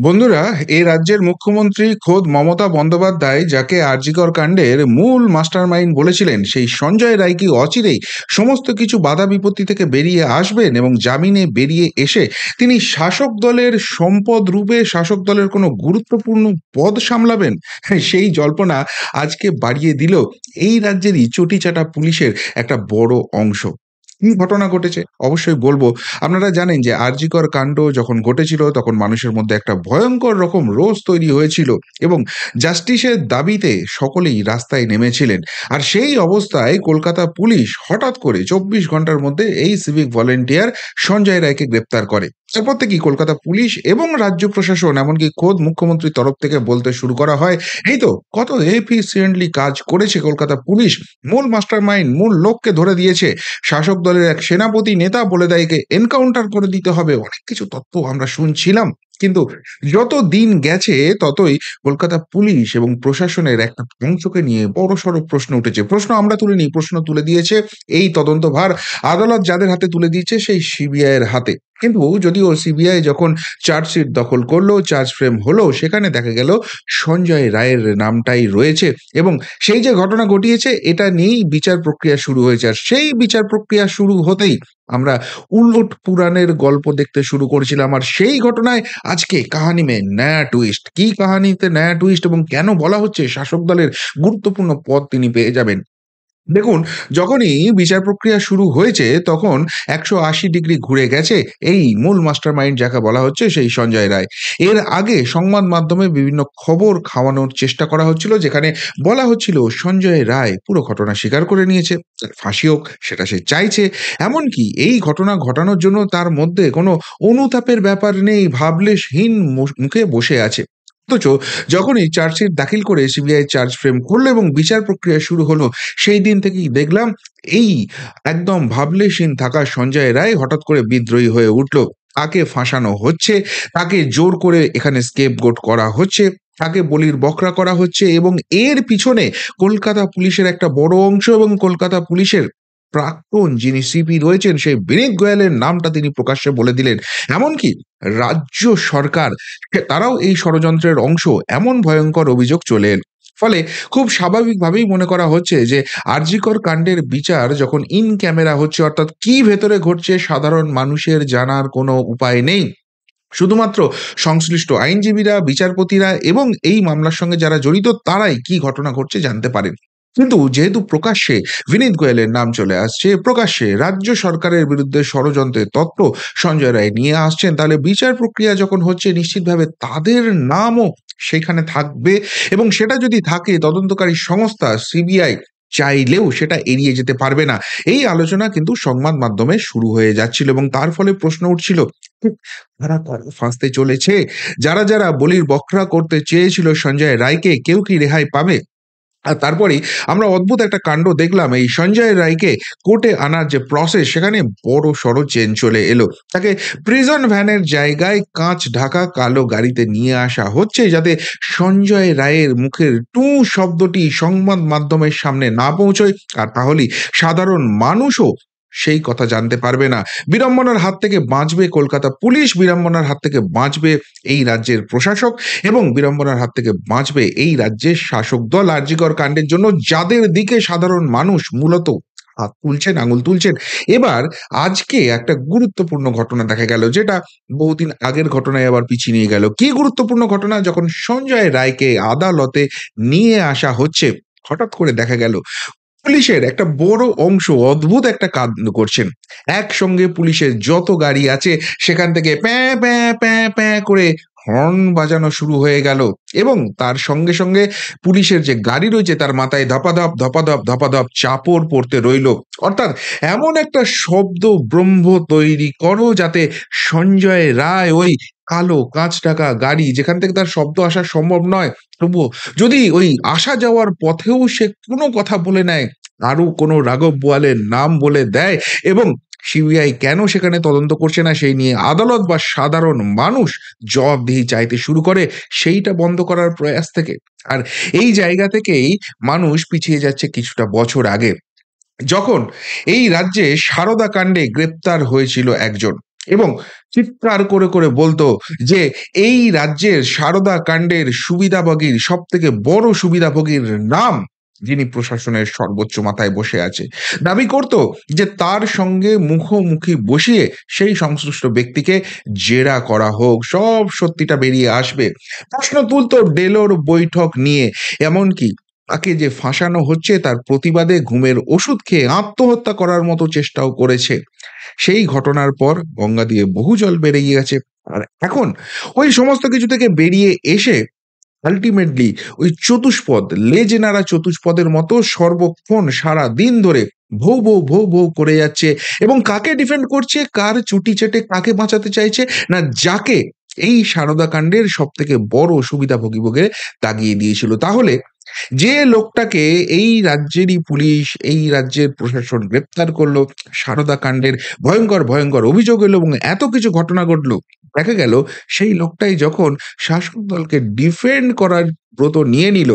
বন্ধুরা, এই রাজ্যের মুখ্যমন্ত্রী খোদ মমতা বন্দ্যোপাধ্যায় যাকে আরজিকর কাণ্ডের মূল মাস্টারমাইন্ড বলেছিলেন, সেই সঞ্জয় রায় কি অচিরেই সমস্ত কিছু বাধা বিপত্তি থেকে বেরিয়ে আসবেন এবং জামিনে বেরিয়ে এসে তিনি শাসক দলের সম্পদ রূপে শাসক দলের কোনো গুরুত্বপূর্ণ পদ সামলাবেন? সেই জল্পনা আজকে বাড়িয়ে দিল এই রাজ্যেরই চটিচাটা পুলিশের একটা বড় অংশ। কি ঘটনা ঘটেছে অবশ্যই বলবো। আপনারা জানেন যে আরজিকর কাণ্ড যখন ঘটেছিল তখন মানুষের মধ্যে একটা ভয়ঙ্কর রকম রোষ তৈরি হয়েছিল এবং জাস্টিসের দাবিতে সকলেই রাস্তায় নেমেছিলেন। আর সেই অবস্থায় কলকাতা পুলিশ হঠাৎ করে 24 ঘন্টার মধ্যে এই সিভিক ভলেন্টিয়ার সঞ্জয় রায়কে গ্রেপ্তার করে। তারপর থেকেই কলকাতা পুলিশ এবং রাজ্য প্রশাসন, এমনকি খোদ মুখ্যমন্ত্রীর তরফ থেকে বলতে শুরু করা হয়, এই তো কত এফিসিয়েন্টলি কাজ করেছে কলকাতা পুলিশ, মূল মাস্টারমাইন্ড মূল লোককে ধরে দিয়েছে, শাসক দলের এক সেনাপতি নেতা বলে দেয় একে এনকাউন্টার করে দিতে হবে, অনেক কিছু তথ্য আমরা শুনছিলাম। কিন্তু যত দিন গেছে ততই কলকাতা পুলিশ এবং প্রশাসনের একটা অংশকে নিয়ে বড়সড় প্রশ্ন উঠেছে। প্রশ্ন আমরা তুলিনি, প্রশ্ন তুলে দিয়েছে এই তদন্তভার আদালত যাদের হাতে তুলে দিয়েছে, সেই সিবিআই এর হাতে। কিন্তু যদিও সিবিআই যখন চার্জশিট দখল করলো, চার্জ ফ্রেম হলো, সেখানে দেখা গেল সঞ্জয় রায়ের নামটাই রয়েছে এবং সেই যে ঘটনা ঘটিয়েছে এটা নিয়েই বিচার প্রক্রিয়া শুরু হয়েছে। আর সেই বিচার প্রক্রিয়া শুরু হতেই আমরা উলট পুরাণের গল্প দেখতে শুরু করেছিলাম। আর সেই ঘটনায় আজকে কাহানি মে নয়া টুইস্ট। কি কাহানিতে নয়া টুইস্ট এবং কেন বলা হচ্ছে শাসক দলের গুরুত্বপূর্ণ পদ তিনি পেয়ে যাবেন? দেখুন, যখনই বিচার প্রক্রিয়া শুরু হয়েছে তখন 180 ডিগ্রি ঘুরে গেছে এই মূল মাস্টারমাইন্ড যাকে বলা হচ্ছে সেই সঞ্জয় রায়। এর আগে সংবাদ মাধ্যমে বিভিন্ন খবর খাওয়ানোর চেষ্টা করা হচ্ছিল, যেখানে বলা হচ্ছিল সঞ্জয় রায় পুরো ঘটনা স্বীকার করে নিয়েছে, তার ফাঁসি হোক সেটা সে চাইছে। এমনকি এই ঘটনা ঘটানোর জন্য তার মধ্যে কোনো অনুতাপের ব্যাপার নেই, ভাবলেশহীন মুখে বসে আছে। অথচ যখনই চার্জশিট দাখিল করে সিবিআই চার্জ ফ্রেম করলো এবং বিচার প্রক্রিয়া শুরু হলো, সেই দিন থেকেই দেখলাম এই একদম ভাবলেশহীন থাকা সঞ্জয় রায় হঠাৎ করে বিদ্রোহী হয়ে উঠল। তাকে ফাঁসানো হচ্ছে, তাকে জোর করে এখানে স্কেপগোট করা হচ্ছে, তাকে বলির বকরা করা হচ্ছে এবং এর পিছনে কলকাতা পুলিশের একটা বড় অংশ এবং কলকাতা পুলিশের প্রাক্তন যিনি সিপি রয়েছেন সেই বিনীত গোয়েলের নামটা তিনি প্রকাশ্যে বলে দিলেন। এমনকি রাজ্য সরকার তারাও এই ষড়যন্ত্রের অংশ, এমন ভয়ঙ্কর অভিযোগ চলে এল। ফলে খুব স্বাভাবিকভাবেই মনে করা হচ্ছে যে আরজিকর কাণ্ডের বিচার যখন ইন ক্যামেরা হচ্ছে, অর্থাৎ কি ভেতরে ঘটছে সাধারণ মানুষের জানার কোনো উপায় নেই। শুধুমাত্র সংশ্লিষ্ট আইনজীবীরা, বিচারপতিরা এবং এই মামলার সঙ্গে যারা জড়িত তারাই কি ঘটনা ঘটছে জানতে পারেন। কিন্তু যেহেতু প্রকাশ্যে বিনীত গোয়েলের নাম চলে আসছে, প্রকাশ্যে রাজ্য সরকারের বিরুদ্ধে ষড়যন্ত্রের তত্ত্ব সঞ্জয় রায় নিয়ে আসছেন, তাহলে বিচার প্রক্রিয়া যখন হচ্ছে নিশ্চিতভাবে তাদের নামও সেখানে থাকবে এবং সেটা যদি থাকে তদন্তকারী সংস্থা সিবিআই চাইলেও সেটা এড়িয়ে যেতে পারবে না। এই আলোচনা কিন্তু সংবাদ মাধ্যমে শুরু হয়ে যাচ্ছিল এবং তার ফলে প্রশ্ন উঠছিল, কারা কারা ফাঁসতে চলেছে? যারা যারা বলির বকরা করতে চেয়েছিল সঞ্জয় রায়কে, কেউ কি রেহাই পাবে? আর তারপরেই আমরা অদ্ভুত একটা কাণ্ড দেখলাম, এই সঞ্জয় রায়কে কোর্টে আনার যে প্রসেস সেখানে বড় সড়ো চেঞ্জ চলে এলো। তাকে প্রিজন ভ্যানের জায়গায় কাঁচ ঢাকা কালো গাড়িতে নিয়ে আসা হচ্ছে, যাতে সঞ্জয় রায়ের মুখের টু শব্দটি সংবাদ মাধ্যমের সামনে না পৌঁছয়, আর তাহলেই সাধারণ মানুষও সেই কথা জানতে পারবে না। বিড়ম্বনার হাত থেকে বাঁচবে কলকাতা পুলিশ, বিড়ম্বনার হাত থেকে বাঁচবে এই রাজ্যের প্রশাসক এবং বিড়ম্বনার হাত থেকে বাঁচবে এই রাজ্যের শাসক দল। আরজিকর কাণ্ডের জন্য যাদের দিকে সাধারণ মানুষ মূলত হাত তুলছেন, আঙুল তুলছেন। এবার আজকে একটা গুরুত্বপূর্ণ ঘটনা দেখা গেল, যেটা বহুদিন আগের ঘটনায় আবার পিছিয়ে নিয়ে গেল। কি গুরুত্বপূর্ণ ঘটনা? যখন সঞ্জয় রায়কে আদালতে নিয়ে আসা হচ্ছে, হঠাৎ করে দেখা গেল পুলিশের একটা বড় অংশ অদ্ভুত একটা কাণ্ড করছেন। একসঙ্গে পুলিশের যত গাড়ি আছে সেখান থেকে প্যাঁ প্যাঁ প্যাঁ প্যাঁ করে হর্ন বাজানো শুরু হয়ে গেল এবং তার সঙ্গে সঙ্গে পুলিশের যে গাড়ি রয়েছে তার মাথায় ধপাধপ ধপাধপ ধপাধপ চাপড় পড়তে রইল। অর্থাৎ এমন একটা শব্দ ব্রহ্ম তৈরি করো যাতে সঞ্জয় রায় ওই কালো কাঁচ ঢাকা গাড়ি, যেখান থেকে তার শব্দ আসা সম্ভব নয়, তবুও যদি ওই আসা যাওয়ার পথেও সে কোনো কথা বলে নেয়, আরো কোনো রাঘব বোয়ালের নাম বলে দেয় এবং সিবিআই কেন সেখানে তদন্ত করছে না সেই নিয়ে আদালত বা সাধারণ মানুষ জবাবদিহি চাইতে শুরু করে, সেইটা বন্ধ করার প্রয়াস থেকে। আর এই জায়গা থেকেই মানুষ পিছিয়ে যাচ্ছে কিছুটা বছর আগে, যখন এই রাজ্যে সারদা কাণ্ডে গ্রেপ্তার হয়েছিল একজন। এবং চিৎকার করে করে বলতো যে এই রাজ্যের সারদা কাণ্ডের সুবিধাভোগীর সব থেকে বড় সুবিধাভোগীর নাম যিনি প্রশাসনের সর্বোচ্চ মাথায় বসে আছে, দাবি করত যে তার সঙ্গে মুখোমুখি বসিয়ে সেই সংশ্লিষ্ট ব্যক্তিকে জেরা করা হোক, সব সত্যিটা বেরিয়ে আসবে। প্রশ্ন তুলতো ডেলোর বৈঠক নিয়ে, এমনকি তাকে যে ফাঁসানো হচ্ছে তার প্রতিবাদে ঘুমের ওষুধ খেয়ে আত্মহত্যা করার মতো চেষ্টাও করেছে। সেই ঘটনার পর গঙ্গা দিয়ে বহু জল বেরিয়ে গেছে। আর এখন ওই সমস্ত কিছু থেকে বেরিয়ে এসে আল্টিমেটলি ওই চতুষ্পদ লেজে নাড়া চতুষ্পদের মতো সর্বক্ষণ সারা দিন ধরে ভৌ ভৌ ভৌ ভৌ করে যাচ্ছে। এবং কাকে ডিফেন্ড করছে, কার চুটি চেটে কাকে বাঁচাতে চাইছে? না, যাকে এই সারদা কাণ্ডের সব থেকে বড় সুবিধাভোগী বলে দাগিয়ে দিয়েছিল। তাহলে যে লোকটাকে এই রাজ্যেরই পুলিশ, এই রাজ্যের প্রশাসন গ্রেপ্তার করলো, সারদা কাণ্ডের ভয়ঙ্কর ভয়ঙ্কর অভিযোগ এলো এবং এত কিছু ঘটনা ঘটলো, দেখা গেল সেই লোকটাই যখন শাসক দলকে ডিফেন্ড করার ব্রত নিয়ে নিল,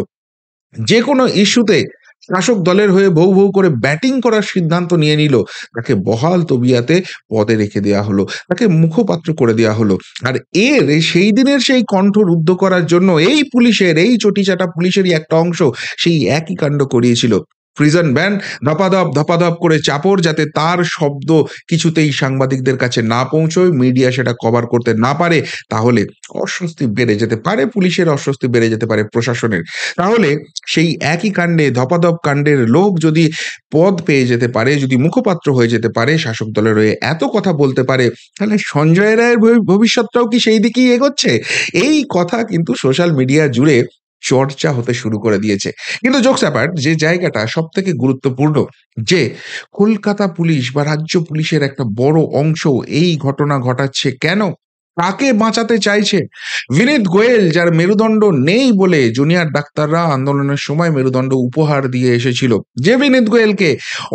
যে কোনো ইস্যুতে শাসক দলের হয়ে ভৌ ভৌ করে ব্যাটিং করার সিদ্ধান্ত নিয়ে নিল, তাকে বহাল তবিয়াতে পদে রেখে দেওয়া হলো, তাকে মুখপাত্র করে দেওয়া হলো। আর এর সেই দিনের সেই কণ্ঠ রুদ্ধ করার জন্য এই পুলিশের, এই চটিচাটা পুলিশেরই একটা অংশ সেই একই কাণ্ড করিয়েছিল। প্রিজন ব্যান ধপাধপ ধপাধপ করে চাপড়, যাতে তার শব্দ কিছুতেই সাংবাদিকদের কাছে না পৌঁছয়, মিডিয়া সেটা কভার করতে না পারে। তাহলে অস্বস্তি বেড়ে যেতে পারে পুলিশের, অস্বস্তি বেড়ে যেতে পারে প্রশাসনের। তাহলে সেই একই কাণ্ডে, ধপাধপ কাণ্ডের লোক যদি পদ পেয়ে যেতে পারে, যদি মুখপাত্র হয়ে যেতে পারে, শাসক দলের হয়ে এত কথা বলতে পারে, তাহলে সঞ্জয় রায়ের ভবিষ্যৎটাও কি সেই দিকেই এগোচ্ছে? এই কথা কিন্তু সোশ্যাল মিডিয়া জুড়ে চর্চা হতে শুরু করে দিয়েছে। কিন্তু জোকস অ্যাপার্ট, যে জায়গাটা সব থেকে গুরুত্বপূর্ণ, যে কলকাতা পুলিশ বা রাজ্য পুলিশের একটা বড় অংশ এই ঘটনা ঘটাচ্ছে কেন, কাকে বাঁচাতে চাইছে? বিনীত গোয়েল, যার মেরুদণ্ড নেই বলে জুনিয়র ডাক্তাররা আন্দোলনের সময় মেরুদণ্ড উপহার দিয়ে এসেছিল, যে বিনীত গোয়েলকে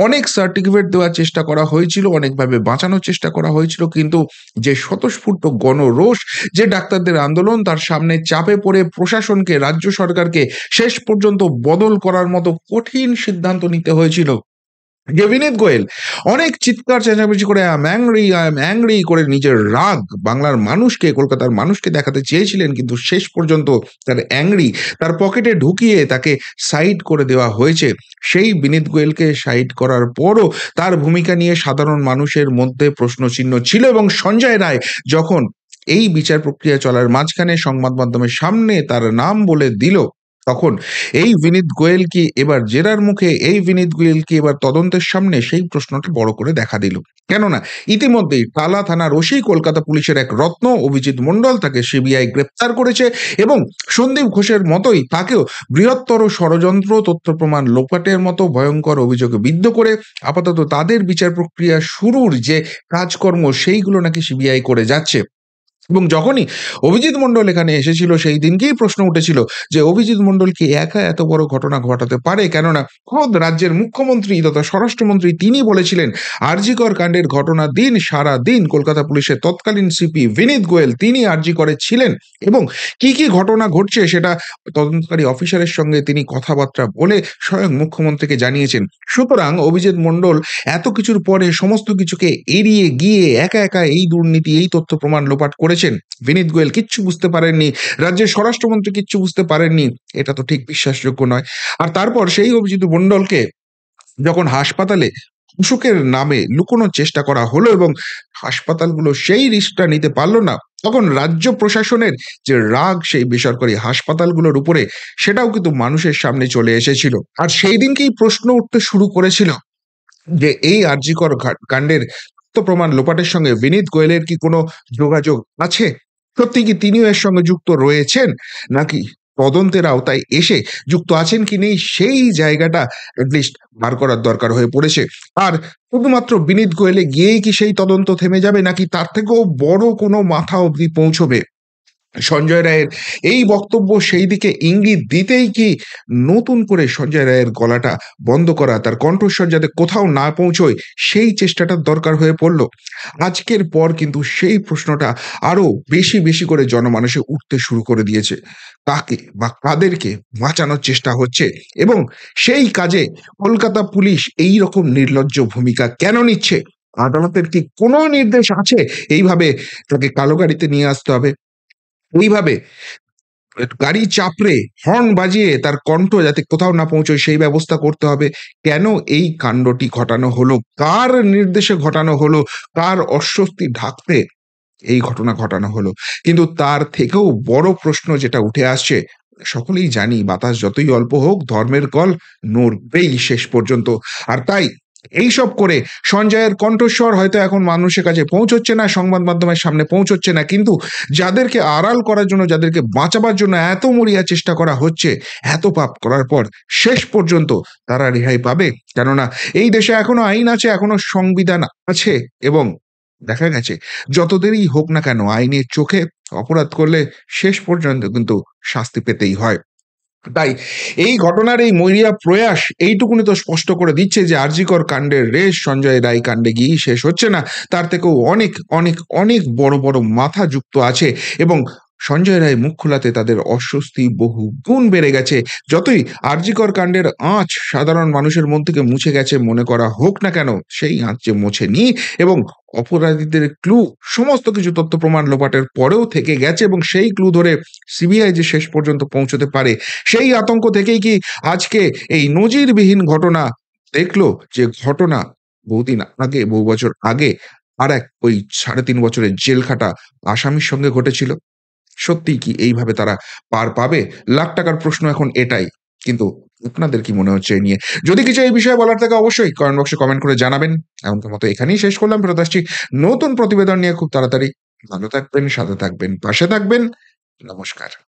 অনেক সার্টিফিকেট দেওয়ার চেষ্টা করা হয়েছিল, অনেকভাবে বাঁচানোর চেষ্টা করা হয়েছিল, কিন্তু যে স্বতঃস্ফূর্ত গণরোষ, যে ডাক্তারদের আন্দোলন, তার সামনে চাপে পড়ে প্রশাসনকে, রাজ্য সরকারকে শেষ পর্যন্ত বদল করার মতো কঠিন সিদ্ধান্ত নিতে হয়েছিল। যে বিনীত গোয়েল অনেক চিৎকার চেঁচামেচি করে আই এম অ্যাংরি করে নিজের রাগ বাংলার মানুষকে, কলকাতার মানুষকে দেখাতে চেয়েছিলেন, কিন্তু শেষ পর্যন্ত তার অ্যাংরি তার পকেটে ঢুকিয়ে তাকে সাইড করে দেওয়া হয়েছে। সেই বিনীত গোয়েলকে সাইড করার পরও তার ভূমিকা নিয়ে সাধারণ মানুষের মধ্যে প্রশ্নচিহ্ন ছিল। এবং সঞ্জয় রায় যখন এই বিচার প্রক্রিয়া চলার মাঝখানে সংবাদ মাধ্যমের সামনে তার নাম বলে দিল, তখন এই বিনীত গোয়েল কি এবার জেরার মুখে, এই বিনীত গোয়েল কি এবার তদন্তের সামনে, সেই প্রশ্নটা বড় করে দেখা দিল। কেননা ইতিমধ্যেই টালা থানার ওসি, কলকাতা পুলিশের এক রত্ন অভিজিৎ মণ্ডল, তাকে সিবিআই গ্রেপ্তার করেছে এবং সন্দীপ ঘোষের মতোই তাকেও বৃহত্তর ষড়যন্ত্র, তথ্য প্রমাণ লোপাটের মতো ভয়ঙ্কর অভিযোগে বিদ্ধ করে আপাতত তাদের বিচার প্রক্রিয়া শুরুর যে কাজকর্ম, সেইগুলো নাকি সিবিআই করে যাচ্ছে। এবং যখনই অভিজিৎ মণ্ডল এখানে এসেছিল, সেই দিনকেই প্রশ্ন উঠেছিল যে অভিজিৎ মণ্ডল কি একা এত বড় ঘটনা ঘটাতে পারে? কেননা খোদ রাজ্যের মুখ্যমন্ত্রী তথা স্বরাষ্ট্রমন্ত্রী তিনি বলেছিলেন আরজি কর কাণ্ডের ঘটনা দিন সারা দিন কলকাতা পুলিশের তৎকালীন সিপি বিনীত গোয়েল তিনি আরজি করে ছিলেন, এবং কি কি ঘটনা ঘটছে সেটা তদন্তকারী অফিসারের সঙ্গে তিনি কথাবার্তা বলে স্বয়ং মুখ্যমন্ত্রীকে জানিয়েছেন। সুতরাং অভিজিৎ মণ্ডল এত কিছুর পরে সমস্ত কিছুকে এড়িয়ে গিয়ে একা একা এই দুর্নীতি, এই তথ্য প্রমাণ লোপাট করেছেন। বিনীত গোয়েল কিচ্ছু বুঝতে পারেননি, রাজ্যের স্বরাষ্ট্রমন্ত্রী কিচ্ছু বুঝতে পারেননি, এটা তো ঠিক বিশ্বাসযোগ্য নয়। আর তারপর সেই অভিজিৎ মণ্ডলকে যখন হাসপাতালে অসুখের নামে লুকোনোর চেষ্টা করা হলো এবং হাসপাতালগুলো সেই রিস্কটা নিতে পারলো না, তখন রাজ্য প্রশাসনের যে রাগ সেই বেসরকারি হাসপাতালগুলোর উপরে, সেটাও কিন্তু মানুষের সামনে চলে এসেছিল। আর সেই দিনকেই প্রশ্ন উঠতে শুরু করেছিল যে এই আরজি কর কাণ্ডের তথ্য প্রমাণ লোপাটের সঙ্গে বিনীত গোয়েলের কি কোনো যোগাযোগ আছে? সত্যি কি তিনিও এর সঙ্গে যুক্ত রয়েছেন, নাকি তদন্তের আওতায় এসে যুক্ত আছেন কি নেই, সেই জায়গাটা অ্যাটলিস্ট বার করার দরকার হয়ে পড়েছে। আর শুধুমাত্র বিনীত গোয়েলে গিয়েই কি সেই তদন্ত থেমে যাবে, নাকি তার থেকেও বড় কোনো মাথা অবধি পৌঁছবে? সঞ্জয় রায়ের এই বক্তব্য সেই দিকে ইঙ্গিত দিতেই কি নতুন করে সঞ্জয় রায়ের গলাটা বন্ধ করা, তার কণ্ঠস্বর যাতে কোথাও না পৌঁছয়, সেই চেষ্টাটার দরকার হয়ে পড়ল। আজকের পর কিন্তু সেই প্রশ্নটা আরো বেশি বেশি করে জনমানসে উঠতে শুরু করে দিয়েছে। কাকে বা কাদেরকে বাঁচানোর চেষ্টা হচ্ছে, এবং সেই কাজে কলকাতা পুলিশ এই রকম নির্লজ্জ ভূমিকা কেন নিচ্ছে? আদালতের কি কোনো নির্দেশ আছে এইভাবে তাকে কালো গাড়িতে নিয়ে আসতে হবে? এইভাবে গাড়ি চাপড়ে হর্ন বাজিয়ে তার কণ্ঠ যাতে কোথাও না পৌঁছয় সেই ব্যবস্থা করতে হবে। কেন এই কাণ্ডটি ঘটানো হলো? কার নির্দেশে ঘটানো হলো? কার অস্বস্তি ঢাকতে এই ঘটনা ঘটানো হলো? কিন্তু তার থেকেও বড় প্রশ্ন যেটা উঠে আসছে, সকলেই জানি বাতাস যতই অল্প হোক ধর্মের কল নড়বেই শেষ পর্যন্ত। আর তাই এইসব করে সঞ্জয়ের কণ্ঠস্বর হয়তো এখন মানুষের কাছে পৌঁছচ্ছে না, সংবাদ মাধ্যমের সামনে পৌঁছচ্ছে না। কিন্তু যাদেরকে আড়াল করার জন্য, যাদেরকে বাঁচাবার জন্য এত মরিয়া চেষ্টা করা হচ্ছে, এত পাপ করার পর শেষ পর্যন্ত তারা রেহাই পাবে? কেননা এই দেশে এখনো আইন আছে, এখনো সংবিধান আছে এবং দেখা গেছে যত দেরিই হোক না কেন আইনের চোখে অপরাধ করলে শেষ পর্যন্ত কিন্তু শাস্তি পেতেই হয়। তাই এই ঘটনার এই মরিয়া প্রয়াস এইটুকুনি তো স্পষ্ট করে দিচ্ছে যে আর.জি. কর কাণ্ডের রেশ সঞ্জয় রায় কাণ্ডে গিয়েই শেষ হচ্ছে না। তার থেকেও অনেক, অনেক, অনেক বড়, বড় মাথা যুক্ত আছে এবং সঞ্জয় রায় মুখ খোলাতে তাদের অস্বস্তি বহু গুণ বেড়ে গেছে। যতই আর.জি. কর কাণ্ডের আঁচ সাধারণ মানুষের মন থেকে মুছে গেছে মনে করা হোক না কেন, সেই আঁচ যে মোছেনি এবং অপরাধীদের ক্লু সমস্ত কিছু তথ্য প্রমাণ লোপাটের পরেও থেকে গেছে এবং সেই ক্লু ধরে সিবিআই যে শেষ পর্যন্ত পৌঁছতে পারে সেই আতঙ্ক থেকেই কি আজকে এই নজিরবিহীন ঘটনা দেখলো, যে ঘটনা বহুদিন আগে, বহু বছর আগে আরেক ওই ৩.৫ বছরের জেল খাটা আসামির সঙ্গে ঘটেছিল? সত্যিই কি এইভাবে তারা পার পাবে? লাখ টাকার প্রশ্ন এখন এটাই। কিন্তু আপনাদের কি মনে হচ্ছে এই নিয়ে? যদি কিছু এই বিষয়ে বলার থাকে অবশ্যই কমেন্ট বক্সে কমেন্ট করে জানাবেন। এখনকার মতো এখানেই শেষ করলাম। ফেরত আসছি নতুন প্রতিবেদন নিয়ে খুব তাড়াতাড়ি। ভালো থাকবেন, সাথে থাকবেন, পাশে থাকবেন। নমস্কার।